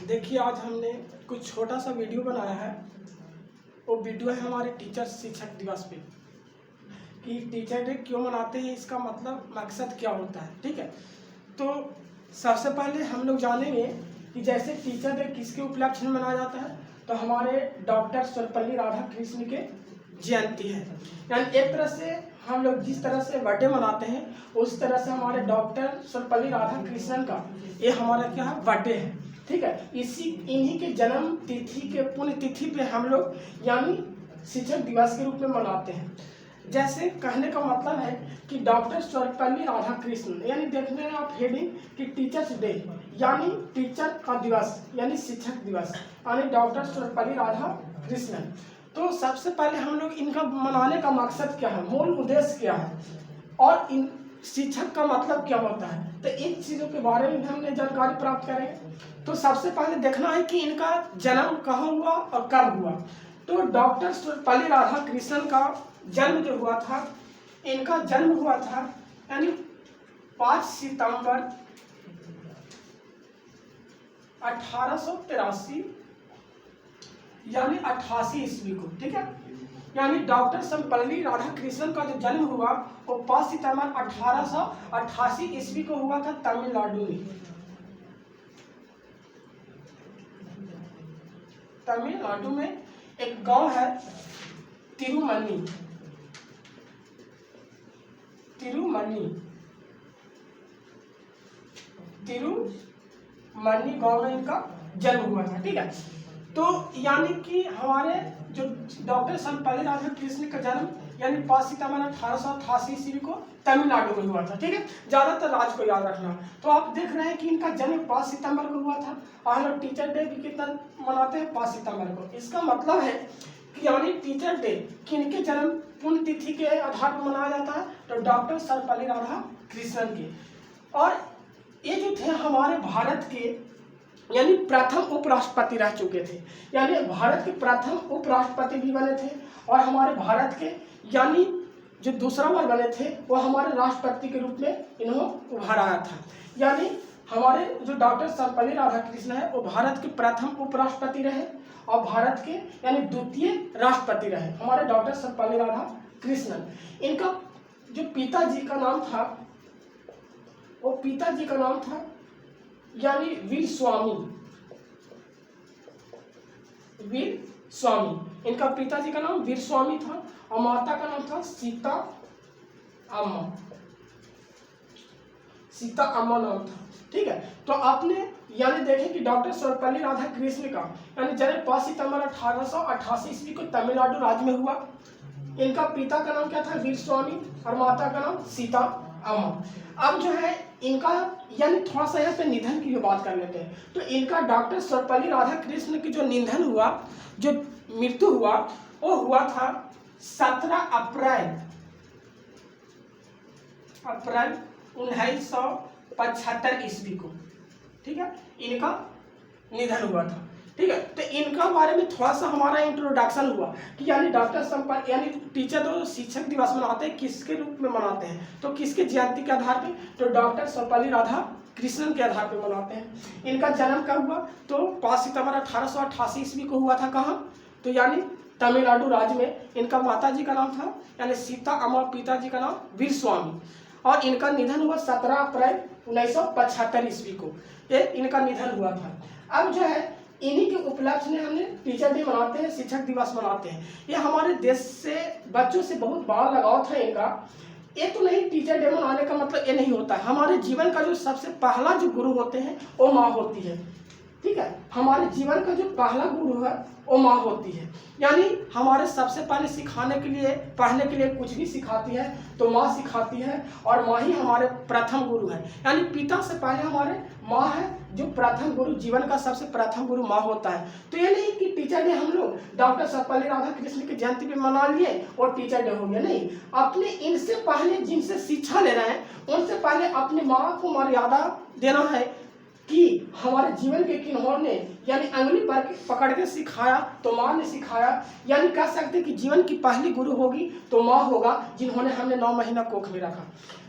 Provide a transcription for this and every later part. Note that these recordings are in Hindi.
देखिए आज हमने कुछ छोटा सा वीडियो बनाया है। वो वीडियो है हमारे टीचर शिक्षक दिवस पे कि टीचर डे क्यों मनाते हैं, इसका मतलब मकसद क्या होता है। ठीक है, तो सबसे पहले हम लोग जानेंगे कि जैसे टीचर डे किसके उपलक्ष्य में मनाया जाता है, तो हमारे डॉक्टर सर्वपल्ली राधाकृष्ण के जयंती है। यानी एक तरह से हम लोग जिस तरह से बर्थडे मनाते हैं उस तरह से हमारे डॉक्टर सर्वपल्ली राधाकृष्णन का ये हमारा क्या है, बर्थडे है। ठीक है, इन्हीं के जन्म तिथि के पुण्य तिथि पे हम लोग यानी शिक्षक दिवस के रूप में मनाते हैं। जैसे कहने का मतलब है कि डॉक्टर सर्वपल्ली राधाकृष्णन, यानी देखने में आप हेडिंग कि टीचर्स डे यानी टीचर का दिवस यानी शिक्षक दिवस यानी डॉक्टर सर्वपल्ली राधाकृष्णन। तो सबसे पहले हम लोग इनका मनाने का मकसद क्या है, मूल उद्देश्य क्या है और इन शिक्षक का मतलब क्या होता है, तो इन चीज़ों के बारे में हमने जानकारी प्राप्त करेंगे। तो सबसे पहले देखना है कि इनका जन्म कहाँ हुआ और कब हुआ। तो डॉक्टर सर्वपल्ली राधाकृष्णन का जन्म जो हुआ था, इनका जन्म हुआ था यानी 5 सितंबर 1883 यानी 88 ईस्वी को। ठीक है, यानी डॉक्टर सर्वपल्ली राधाकृष्णन का जो जन्म हुआ वो 5 सितंबर 1888 ईस्वी को हुआ था तमिलनाडु में। तमिलनाडु में एक गांव है तिरुमन्नी गांव में इनका जन्म हुआ था। ठीक है, तो यानी कि हमारे जो डॉक्टर सर्वपल्ली राधाकृष्णन का जन्म यानी 5 सितंबर 1888 ईस्वी को तमिलनाडु में हुआ था। ठीक है, ज़्यादातर राज्य को याद रखना। तो आप देख रहे हैं कि इनका जन्म 5 सितंबर को हुआ था और हम लोग टीचर डे भी कितना मनाते हैं, 5 सितंबर को। इसका मतलब है कि यानी टीचर डे किनके जन्म पुण्य तिथि के आधार पर मनाया जाता है, तो डॉक्टर सर्वपल्ली राधाकृष्णन के। और ये जो थे हमारे भारत के यानी प्रथम उपराष्ट्रपति रह चुके थे, यानी भारत के प्रथम उपराष्ट्रपति भी बने थे और हमारे भारत के यानी जो दूसरा बार बने थे वो हमारे राष्ट्रपति के रूप में इन्होंने उभार आया था। यानी हमारे जो डॉक्टर सर्वपल्ली राधाकृष्णन है वो भारत के प्रथम उपराष्ट्रपति रहे और भारत के यानी द्वितीय राष्ट्रपति रहे हमारे डॉक्टर सर्वपल्ली राधाकृष्णन। इनका जो पिताजी का नाम था वो पिताजी का नाम था यानी वीर स्वामी। इनका पिताजी का नाम वीर स्वामी था और माता का नाम था सीता अम्मा नाम था। ठीक है, तो आपने यानी देखें कि डॉक्टर सर्वपल्ली राधाकृष्णन का यानी जन्म 5 सितंबर 1888 ईस्वी को तमिलनाडु राज्य में हुआ। इनका पिता का नाम क्या था, वीर स्वामी, और माता का नाम सीता अम्मा। अब जो है इनका यानी थोड़ा सा यहाँ पे निधन की भी बात कर लेते हैं। तो इनका डॉक्टर सर्वपल्ली राधाकृष्णन की जो निधन हुआ, जो मृत्यु हुआ, वो हुआ था 17 अप्रैल 1975 ईस्वी को। ठीक है, इनका निधन हुआ था। ठीक है, तो इनका बारे में थोड़ा सा हमारा इंट्रोडक्शन हुआ कि यानी डॉक्टर सर्वपल्ली यानी टीचर जो शिक्षक दिवस मनाते हैं किसके रूप में मनाते हैं, तो किसके जयंती के आधार पे, तो डॉक्टर सर्वपल्ली राधाकृष्णन के आधार पे मनाते हैं। इनका जन्म कब हुआ, तो 5 सितंबर 1888 ईस्वी को हुआ था। कहाँ, तो यानी तमिलनाडु राज्य में। इनका माता जी का नाम था यानी सीता अम्मा, पिताजी का नाम वीर स्वामी, और इनका निधन हुआ 17 अप्रैल 1975 ईस्वी को। ये इनका निधन हुआ था। अब जो है इन्हीं के उपलक्ष्य में हमने टीचर डे मनाते हैं, शिक्षक दिवस मनाते हैं। ये हमारे देश से बच्चों से बहुत बड़ा लगाव था इनका। ये तो नहीं, टीचर डे मनाने का मतलब ये नहीं होता है। हमारे जीवन का जो सबसे पहला जो गुरु होते हैं वो माँ होती है। ठीक है, हमारे जीवन का जो पहला गुरु है वो माँ होती है। यानी हमारे सबसे पहले सिखाने के लिए, पढ़ने के लिए कुछ भी सिखाती है तो माँ सिखाती है, और माँ ही हमारे प्रथम गुरु है। यानी पिता से पहले हमारे माँ है जो प्रथम गुरु, जीवन का सबसे प्रथम गुरु माँ होता है। तो ये नहीं कि टीचर डे हम लोग डॉक्टर सर्वपल्ली राधाकृष्णन की जयंती पे मना लिए और टीचर डे हो गया, नहीं। अपने इनसे पहले जिनसे शिक्षा ले रहे हैं उनसे पहले अपनी माँ को मर्यादा देना है कि हमारे जीवन के किन्होंने यानी अंगुली पकड़ के सिखाया तो माँ ने सिखाया। यानी कह सकते कि जीवन की पहली गुरु होगी तो माँ होगा जिन्होंने हमें 9 महीना कोख में रखा।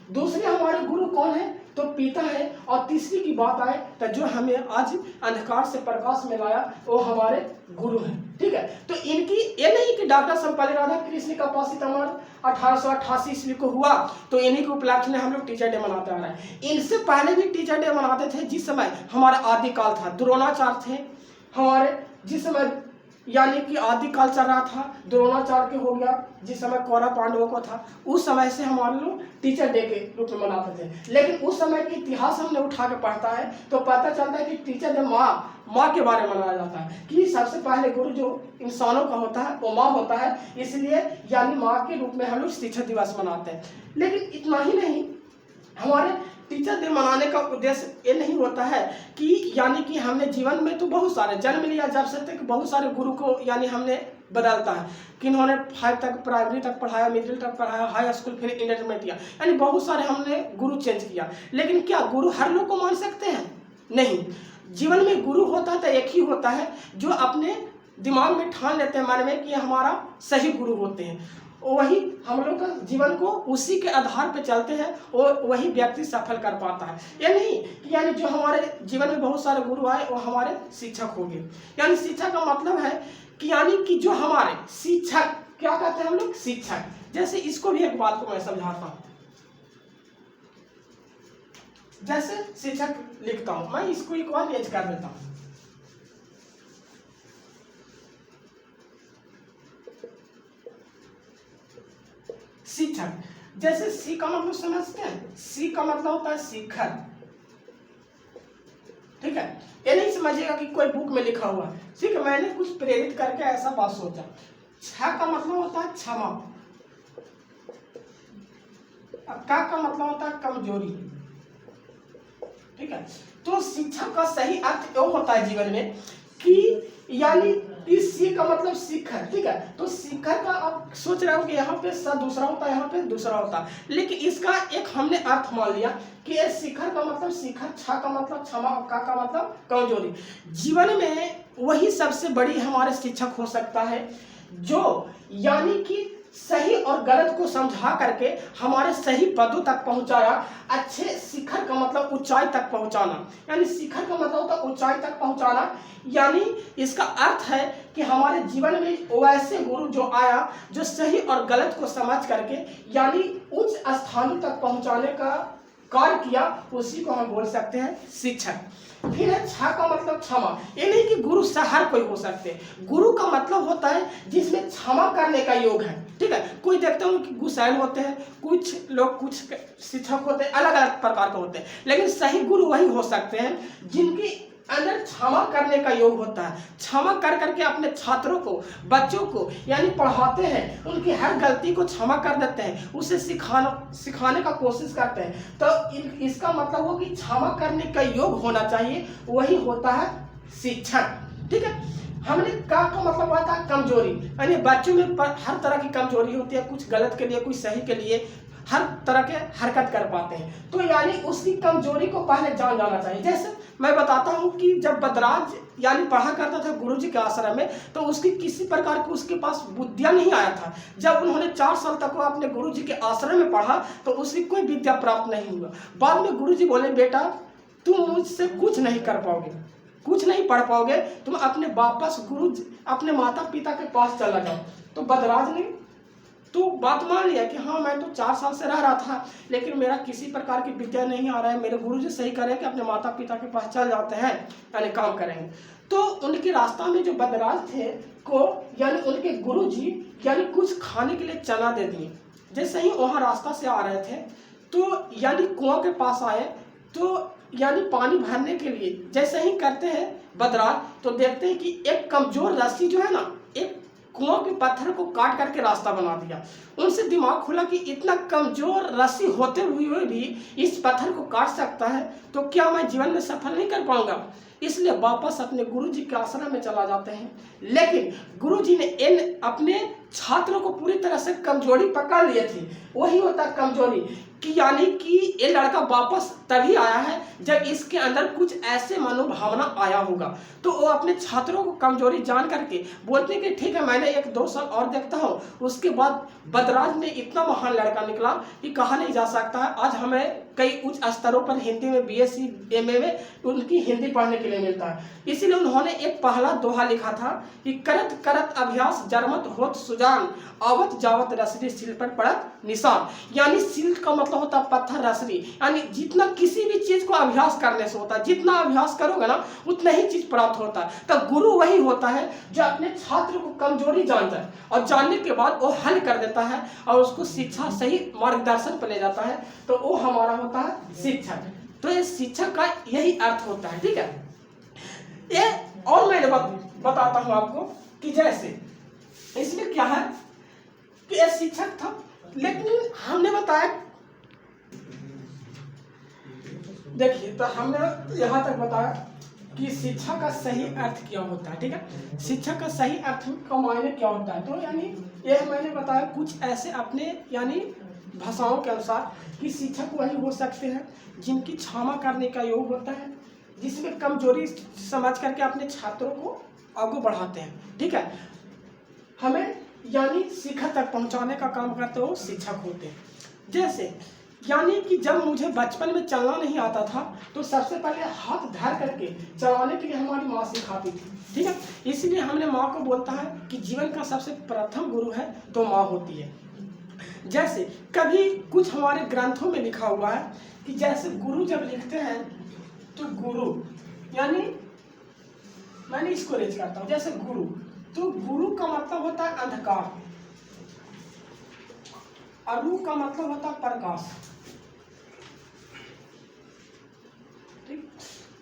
दूसरे हमारे गुरु कौन है? तो पिता है। और तीसरी की बात आए तो जो हमें आज अंधकार से प्रकाश में लाया वो हमारे गुरु हैं। ठीक है, तो इनकी ये नहीं कि डॉक्टर सर्वपल्ली राधाकृष्ण का पास सितंबर 1888 ईस्वी को हुआ तो इन्हीं के उपलक्ष्य में हम लोग टीचर डे मनाते आ रहे हैं। इनसे पहले भी टीचर डे मनाते थे, जिस समय हमारा आदिकाल था, द्रोणाचार्य थे हमारे, जिस समय यानी कि आदिकाल चल रहा था, द्रोणाचार्य के हो गया, जिस समय कौरव पांडवों को था, उस समय से हमारे लोग टीचर डे के रूप में मनाते थे। लेकिन उस समय का इतिहास हमने उठा के पढ़ता है तो पता चलता है कि टीचर डे माँ के बारे में मनाया जाता है कि सबसे पहले गुरु जो इंसानों का होता है वो माँ होता है, इसलिए यानी माँ के रूप में हम लोग शिक्षक दिवस मनाते हैं। लेकिन इतना ही नहीं, हमारे टीचर डे मनाने का उद्देश्य ये नहीं होता है कि यानी कि हमने जीवन में तो बहुत सारे जन्म लिया जब से तक बहुत सारे गुरु को यानी हमने बदलता है, किन्होंने 5 तक प्राइमरी तक पढ़ाया, मिडिल तक पढ़ाया, हाई स्कूल, फिर इंटरमीडिएट किया, यानी बहुत सारे हमने गुरु चेंज किया। लेकिन क्या गुरु हर लोग को मान सकते हैं? नहीं। जीवन में गुरु होता है तो एक ही होता है जो अपने दिमाग में ठान लेते हैं मन में कि हमारा सही गुरु होते हैं, वही हम लोग का जीवन को उसी के आधार पे चलते हैं और वही व्यक्ति सफल कर पाता है। ये नहीं कि यानी जो हमारे जीवन में बहुत सारे गुरु आए वो हमारे शिक्षक हो गए। यानी शिक्षक का मतलब है कि यानी कि जो हमारे शिक्षक, क्या कहते हैं हम लोग? शिक्षक। जैसे इसको भी एक बात को मैं समझाता हूँ, जैसे शिक्षक लिखता हूँ मैं, इसको एक और पेज कर देता हूँ। शिक्षक, जैसे सी का मतलब समझते हैं? सी का मतलब होता है शिखर। ठीक है, ये नहीं समझिएगा कि कोई बुक में लिखा हुआ है, ठीक है, मैंने कुछ प्रेरित करके ऐसा बात सोचा। छ का मतलब होता है क्षमा, का मतलब होता है कमजोरी। ठीक है, तो शिक्षा का सही अर्थ वो होता है जीवन में कि यानी इस सी का मतलब शिखर। ठीक है, तो शिखर का आप सोच रहे हो कि यहाँ पे स दूसरा होता है, यहाँ पे दूसरा होता है, लेकिन इसका एक हमने अर्थ मान लिया कि ये शिखर का मतलब शिखर, छ का मतलब क्षमा, का मतलब कमजोरी। जीवन में वही सबसे बड़ी हमारे शिक्षक हो सकता है जो यानी कि सही और गलत को समझा करके हमारे सही पदों तक पहुंचाया। अच्छे शिखर का मतलब ऊंचाई तक पहुंचाना, यानी शिखर का मतलब होता है ऊंचाई तक पहुंचाना। यानी इसका अर्थ है कि हमारे जीवन में वैसे गुरु जो आया जो सही और गलत को समझ करके यानी उच्च स्थानों तक पहुंचाने का कार्य किया, उसी को हम बोल सकते हैं शिक्षक। फिर है छ का मतलब क्षमा। ये नहीं कि गुरु से हर कोई हो सकते, गुरु का मतलब होता है जिसमें क्षमा करने का योग है। ठीक है, कोई देखता हूँ कि गुस्सैल होते हैं, कुछ लोग, कुछ शिक्षक होते हैं, अलग अलग प्रकार के होते हैं, लेकिन सही गुरु वही हो सकते हैं जिनकी अंदर क्षमा करने का योग होता है। क्षमा कर करके अपने छात्रों को, बच्चों को यानी पढ़ाते हैं, उनकी हर गलती को क्षमा कर देते हैं, उसे सिखाने का कोशिश करते हैं। तो इसका मतलब हो कि क्षमा करने का योग होना चाहिए, वही होता है शिक्षक। ठीक है, हमने का मतलब होता है कमजोरी, यानी बच्चों में हर तरह की कमजोरी होती है, कुछ गलत के लिए, कुछ सही के लिए, हर तरह के हरकत कर पाते हैं। तो यानी उसकी कमजोरी को पहले जान जाना चाहिए। जैसे मैं बताता हूँ कि जब बदराज यानी पढ़ा करता था गुरुजी के आश्रम में, तो उसकी किसी प्रकार की उसके पास बुद्धियाँ नहीं आया था। जब उन्होंने 4 साल तक वो अपने गुरुजी के आश्रम में पढ़ा तो उसकी कोई विद्या प्राप्त नहीं हुआ। बाद में गुरुजी बोले, बेटा तुम मुझसे कुछ नहीं कर पाओगे, कुछ नहीं पढ़ पाओगे, तुम अपने वापस अपने माता पिता के पास चला जाओ। तो बदराज ने तो बात मान लिया कि हाँ मैं तो 4 साल से रह रहा था, लेकिन मेरा किसी प्रकार की विद्या नहीं आ रहा है, मेरे गुरुजी सही करें कि अपने माता पिता के पास चल जाते हैं, यानी काम करेंगे। तो उनके रास्ता में जो बदराज थे को यानी उनके गुरुजी यानी कुछ खाने के लिए चना दे दिए। जैसे ही वहाँ रास्ता से आ रहे थे तो यानी कुआं के पास आए, तो यानी पानी भरने के लिए जैसे ही करते हैं बदराज, तो देखते हैं कि एक कमजोर रस्सी जो है ना, एक कुआं के पत्थर को काट करके रास्ता बना दिया। उनसे दिमाग खुला कि इतना कमजोर रस्सी होते हुए भी इस पत्थर को काट सकता है, तो क्या मैं जीवन में सफल नहीं कर पाऊंगा? इसलिए वापस अपने गुरुजी के आश्रम में चला जाते हैं। लेकिन गुरुजी ने अपने छात्रों को पूरी तरह से कमजोरी पकड़ लिए थे, वही होता कमजोरी कि यानी कि ये लड़का वापस तभी आया है जब इसके अंदर कुछ ऐसे मनोभावना आया होगा। तो वो अपने छात्रों को कमजोरी जान करके बोलते हैं कि ठीक है, मैंने 1-2 साल और देखता हूँ। उसके बाद बदराज ने इतना महान लड़का निकला कि कहा नहीं जा सकता है। आज हमें कई उच्च स्तरों पर हिंदी में BSc MA में उनकी हिंदी पढ़ने के लिए मिलता है। इसीलिए उन्होंने एक पहला दोहा लिखा था कि करत करत अभ्यास जरमत होत सुजान, आवत जावत रसरी सिल पर पड़त निशान। यानी सिल का मतलब होता है पत्थर, रसरी यानी जितना किसी भी चीज को अभ्यास करने से होता है, जितना अभ्यास करोगे ना उतना ही चीज प्राप्त होता है। तो गुरु वही होता है जो अपने छात्र को कमजोरी जानता है और जानने के बाद वो हल कर देता है और उसको शिक्षा सही मार्गदर्शन पर ले जाता है। तो वो हमारा होता है शिक्षक। तो ये शिक्षक का यही अर्थ होता है। ठीक है, ये और मैं बताता हूं आपको कि जैसे इसमें क्या है कि ये शिक्षक था, लेकिन हमने बताया, देखिए तो हमने यहां तक बताया कि शिक्षा का सही अर्थ क्या होता है। ठीक है, शिक्षा का सही अर्थ का मायने क्या होता है। तो यानी ये मैंने बताया कुछ ऐसे अपने यानी भाषाओं के अनुसार कि शिक्षक वही हो सकते हैं जिनकी क्षमा करने का योग होता है, जिसमें कमजोरी समझ करके अपने छात्रों को आगे बढ़ाते हैं। ठीक है, हमें यानी शिखर तक पहुंचाने का काम करते हो शिक्षक होते हैं। जैसे यानी कि जब मुझे बचपन में चलना नहीं आता था तो सबसे पहले हाथ धर करके चलाने के लिए हमारी माँ सिखाती थी। ठीक है, इसलिए हमने माँ को बोलता है कि जीवन का सबसे प्रथम गुरु है तो माँ होती है। जैसे कभी कुछ हमारे ग्रंथों में लिखा हुआ है कि जैसे गुरु जब लिखते हैं तो गुरु यानी मैंने इसको रेज करता हूँ। जैसे गुरु, तो गुरु का मतलब होता है अंधकार और रू का मतलब होता है प्रकाश। ठीक,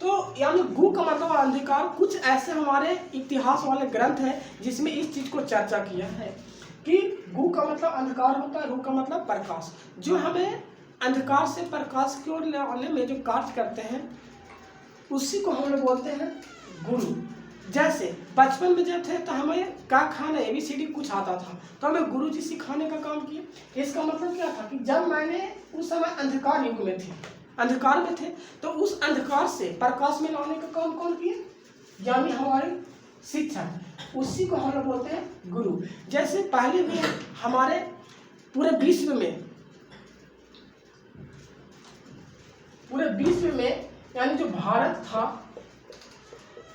तो यानी गु का मतलब अंधकार। कुछ ऐसे हमारे इतिहास वाले ग्रंथ हैं जिसमें इस चीज को चर्चा किया है कि गु का मतलब अंधकार होता है, रू का मतलब प्रकाश। जो हमें अंधकार से प्रकाश की ओर ले आने में जो कार्य करते हैं उसी को हम लोग बोलते हैं गुरु। जैसे बचपन में जब थे तो हमें का खाना ABCD कुछ आता था तो हमें गुरु जी सिखाने का काम किए। इसका मतलब क्या था कि जब मैंने उस समय अंधकार युग में थे, अंधकार में थे, तो उस अंधकार से प्रकाश में लाने का काम कौन किए, यानी हमारे शिक्षक। उसी को हम लोग बोलते हैं गुरु। जैसे पहले भी हमारे पूरे विश्व में यानी जो भारत था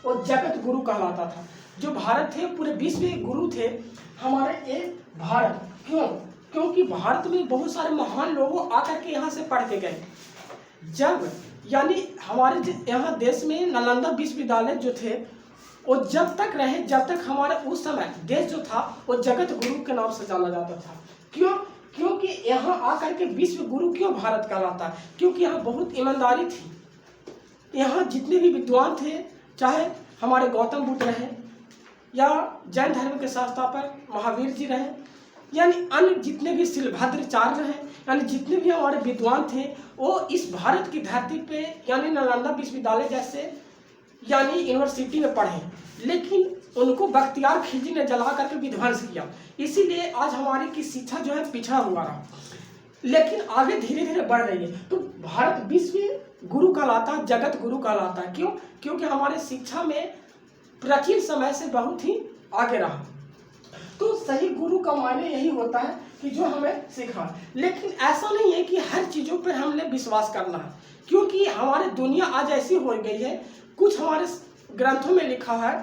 वो जगत गुरु कहलाता था। जो भारत थे पूरे विश्व में गुरु थे हमारे एक भारत। क्यों? क्योंकि भारत में बहुत सारे महान लोगों आकर के यहाँ से पढ़ के गए। जब यानी हमारे यहाँ देश में नालंदा विश्वविद्यालय जो थे वो जब तक रहे, जब तक हमारे उस समय देश जो था वो जगत गुरु के नाम से जाना जाता था। क्यों? क्योंकि यहाँ आकर के विश्व गुरु क्यों भारत कहलाता है? क्योंकि यहाँ बहुत ईमानदारी थी। यहाँ जितने भी विद्वान थे, चाहे हमारे गौतम बुद्ध रहे या जैन धर्म के संस्थापक महावीर जी रहे, यानी अन्य जितने भी शिलभद्राचार्य रहे, यानी जितने भी हमारे विद्वान थे वो इस भारत की धरती पे यानी नालंदा विश्वविद्यालय जैसे यानी यूनिवर्सिटी में पढ़े, लेकिन उनको बख्तियार खिलजी ने जला करके विध्वंस किया। इसीलिए आज हमारी की शिक्षा जो है पिछड़ा हुआ रहा, लेकिन आगे धीरे धीरे बढ़ रही है। तो भारत विश्व गुरु कहलाता है, जगत गुरु कहलाता है। क्यों? क्योंकि हमारे शिक्षा में प्राचीन समय से बहुत ही आगे रहा। तो सही गुरु का मायने यही होता है कि जो हमें सिखा। लेकिन ऐसा नहीं है कि हर चीज़ों पर हमने विश्वास करना है, क्योंकि हमारी दुनिया आज ऐसी हो गई है। कुछ हमारे ग्रंथों में लिखा है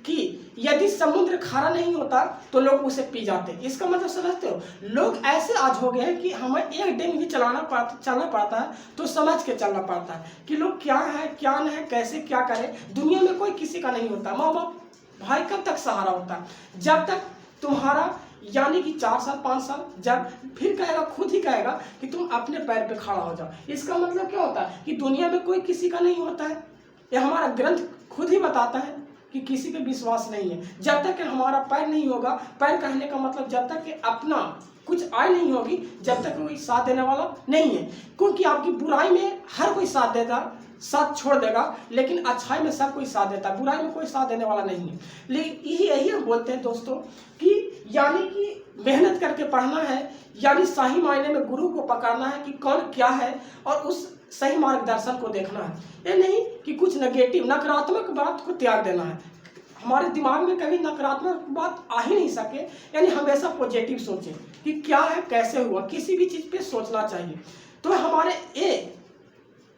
कि यदि समुद्र खारा नहीं होता तो लोग उसे पी जाते। इसका मतलब समझते हो? लोग ऐसे आज हो गए हैं कि हमें एक दिन भी चलना पड़ता है तो समझ के चलना पड़ता है कि लोग क्या है क्या नहीं है, कैसे क्या करें। दुनिया में कोई किसी का नहीं होता। माँ बाप भाई कब तक सहारा होता है? जब तक तुम्हारा यानी कि 4 साल 5 साल, जब फिर कहेगा, खुद ही कहेगा कि तुम अपने पैर पे खड़ा हो जाओ। इसका मतलब क्या होता है कि दुनिया में कोई किसी का नहीं होता है। यह हमारा ग्रंथ खुद ही बताता है कि किसी पे विश्वास नहीं है। जब तक कि हमारा पैर नहीं होगा, पैर कहने का मतलब जब तक कि अपना कुछ आय नहीं होगी जब तक कोई साथ देने वाला नहीं है, क्योंकि आपकी बुराई में हर कोई साथ देता, साथ छोड़ देगा, लेकिन अच्छाई में सब कोई साथ देता है, बुराई में कोई साथ देने वाला नहीं है। लेकिन यही हम बोलते हैं दोस्तों कि यानी कि मेहनत करके पढ़ना है, यानी सही मायने में गुरु को पकड़ना है कि कौन क्या है और उस सही मार्गदर्शन को देखना है। ये नहीं कि कुछ नेगेटिव नकारात्मक बात को त्याग देना है। हमारे दिमाग में कभी नकारात्मक बात आ ही नहीं सके, यानी हमेशा पॉजिटिव सोचें कि क्या है कैसे हुआ, किसी भी चीज़ पे सोचना चाहिए। तो हमारे ये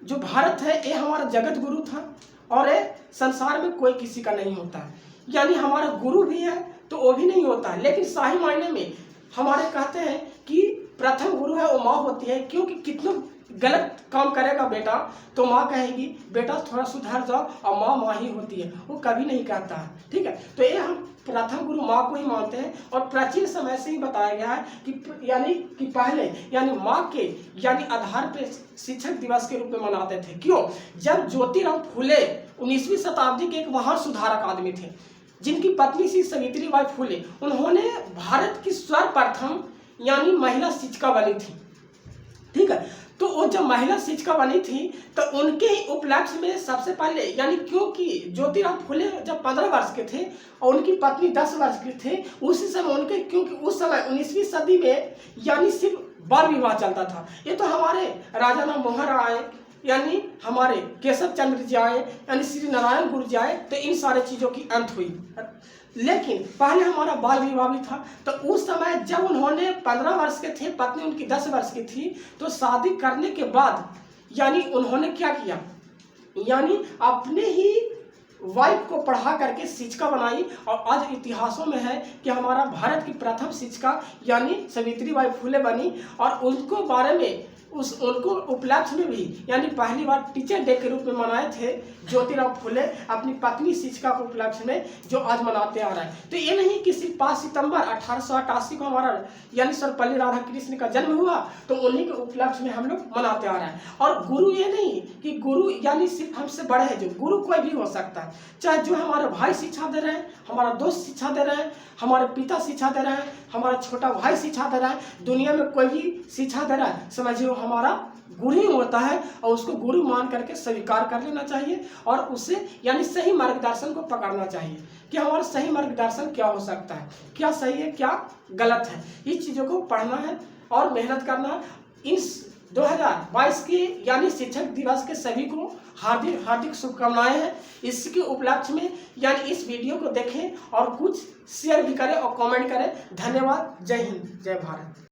जो भारत है ये हमारा जगत गुरु था और ये संसार में कोई किसी का नहीं होता है, यानी हमारा गुरु भी है तो वो भी नहीं होता है, लेकिन सही मायने में हमारे कहते हैं कि प्रथम गुरु है वो माँ होती है, क्योंकि कितना गलत काम करेगा बेटा तो माँ कहेगी बेटा थोड़ा सुधर जाओ, और माँ ही होती है, वो कभी नहीं कहता है। ठीक है, तो ये हम प्रथम गुरु माँ को ही मानते हैं और प्राचीन समय से ही बताया गया है कि यानी कि पहले यानी माँ के यानी आधार पे शिक्षक दिवस के रूप में मनाते थे। क्यों? जब ज्योतिराव फुले 19वीं शताब्दी के एक महान सुधारक आदमी थे, जिनकी पत्नी थी सावित्रीबाई फुले, उन्होंने भारत की सर्वप्रथम यानी महिला शिक्षिका बनी थी। ठीक है, तो वो जब महिला शिक्षिका बनी थी तो उनके ही उपलक्ष्य में सबसे पहले यानी क्योंकि ज्योतिराव फुले जब 15 वर्ष के थे और उनकी पत्नी 10 वर्ष के थे, उसी समय उनके क्योंकि उस समय 19वीं सदी में यानी सिर्फ बाल विवाह चलता था। ये तो हमारे राजा राम मोहन राय यानी हमारे केशव चंद्र जी आए, यानी श्री नारायण गुरु जी आए, तो इन सारे चीज़ों की अंत हुई। लेकिन पहले हमारा बाल विवाह भी था। तो उस समय जब उन्होंने 15 वर्ष के थे, पत्नी उनकी 10 वर्ष की थी, तो शादी करने के बाद यानी उन्होंने क्या किया, यानी अपने ही वाइफ को पढ़ा करके शिक्षिका बनाई। और आज इतिहासों में है कि हमारा भारत की प्रथम शिक्षिका यानी सावित्रीबाई फुले बनी, और उनको बारे में उनको उपलक्ष्य में भी यानी पहली बार टीचर डे के रूप में मनाए थे ज्योतिराव फुले अपनी पत्नी शिक्षिका के उपलक्ष्य में, जो आज मनाते आ रहे हैं। तो ये नहीं कि सिर्फ 5 सितंबर 1888 को हमारा यानी सर्वपल्ली राधाकृष्ण का जन्म हुआ तो उन्हीं के उपलक्ष्य में हम लोग मनाते आ रहे हैं। और गुरु ये नहीं कि गुरु यानी सिर्फ हमसे बड़े हैं, जो गुरु कोई भी हो सकता है, चाहे जो हमारे भाई शिक्षा दे रहे हैं, हमारा दोस्त शिक्षा दे रहे हैं, हमारे पिता शिक्षा दे रहे हैं, हमारा छोटा भाई शिक्षा दे रहा है, दुनिया में कोई भी शिक्षा दे रहा है, समझिए हमारा गुरु ही होता है। और उसको गुरु मान करके स्वीकार कर लेना चाहिए और उससे यानी सही मार्गदर्शन को पकड़ना चाहिए कि हमारा सही मार्गदर्शन क्या हो सकता है, क्या सही है क्या गलत है। इस चीज़ों को पढ़ना है और मेहनत करना है। इन 2022 के यानी शिक्षक दिवस के सभी को हार्दिक हार्दिक शुभकामनाएं हैं। इसके उपलक्ष्य में यानी इस वीडियो को देखें और कुछ शेयर भी करें और कमेंट करें। धन्यवाद। जय हिंद, जय भारत।